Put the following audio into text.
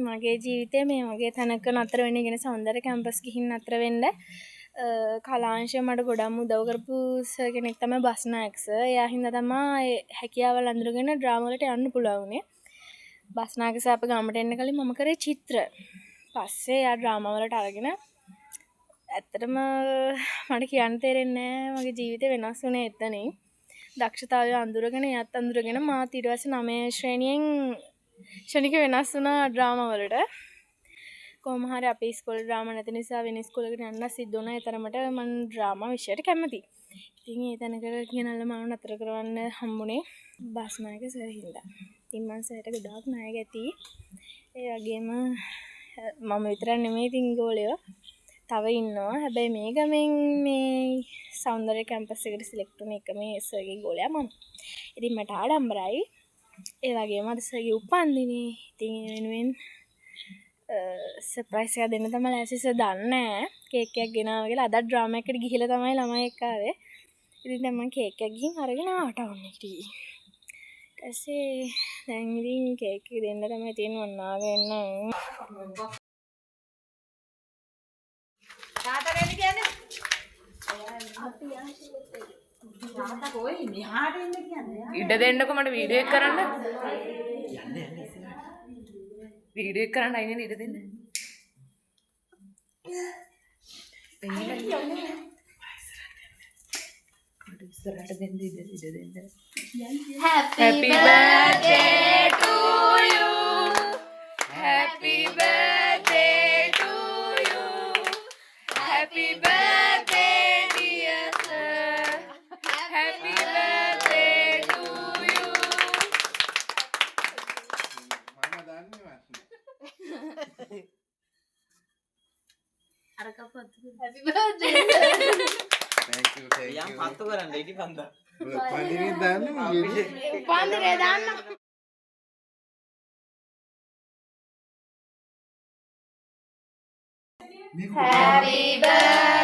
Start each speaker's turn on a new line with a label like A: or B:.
A: මගේ ජීවිතේ මේ වගේ තැනක නතර වෙන්න ඉගෙන සෞන්දර්ය කැම්පස් ගිහින් නතර වෙන්න කලාංශය මට ගොඩක් උදව් කරපු සර් කෙනෙක් තමයි බස්නායක සර්. එයා හින්දා තමයි හැකියාවල් අඳුරගෙන ඩ්‍රාමා වලට යන්න පුළුවන් වුණේ. බස්නායක සර් අප ගමට එන්න කලින් මම කරේ චිත්‍ර. පස්සේ එයා ඩ්‍රාමා වලට අරගෙන ඇත්තටම මට කියන්න තේරෙන්නේ නැහැ මගේ ජීවිතේ වෙනස් වුණේ එතනින්. දක්ෂතාවය අඳුරගෙන එයත් අඳුරගෙන මාත් ඊට පස්සේ 9 ශ්‍රේණියෙන් ශනික වෙනස් වුණා ඩ්‍රාමා වලට. කොහොම හරි අපේ ඉස්කෝලේ ඩ්‍රාමා නැති නිසා වෙන ඉස්කෝලේකට යන්න සිද්ධ වුණා. ඒ තරමට මම ඩ්‍රාමා විෂයට කැමතියි. ඉතින් ඒ තැනකට ගෙනල්ලා මාව නතර කරවන්න හම්බුනේ බස්නායක සර් හින්දා. ඉතින් මම සර්ට ගොඩාක් ණය ගැතියි. ඒ වගේම මම විතරක් නෙමෙයි ඉතින් ගෝලයෝ තව ඉන්නවා. හැබැයි මේ ගමෙන් මේ සෞන්දර්ය කැම්පස් එකට සිලෙක්ට් වුණ එක මේ සර්ගේ ගෝලයා මම. ඉතින් මට ආඩම්බරයි. ඒ වගේම අද සර්ගේ උපන්දිනේ. ඉතින් ඒ වෙනුවෙන් සර්ප්‍රයිස් එකක් දෙන්න තමයි ලෑස්ති. සර් දන්නේ නැහැ කේක් එකක් ගෙනාවා කියලා. අද ඩ්‍රාමා එකකට ගිහිල්ලා තමයි ළමයි එක්ක ආවේ. ඉතින් දැන් මම කේක් එකක් ගිහින් අරගෙන ආවට ඕනේ ඉතින්. ඊටසේ දැන් ඉතින් කේක් එක දෙන්න තමයි තියෙන්නේ මම ආගෙන.
B: තාත්තා දෙන්න කියන්නේ. තාත්තා කොයි මෙහාට එන්න කියන්නේ.
C: ඉඩ දෙන්නකො මට වීඩියෝ එක කරන්න. වීඩියෝ එක කරන්න අයිනේ ඉඩ දෙන්න. ඉස්සරහට දෙන්න ඉඩ දෙන්න. Happy birthday to you. Happy birthday to you. Happy birthday dear sir. Happy birthday to you.
D: Mama dance me.
A: Happy birthday.
D: Thank you.
E: yang patu kan ini panda.
D: Pandiri dance me.
A: උපන්දිනේ දාන්න. Happy birthday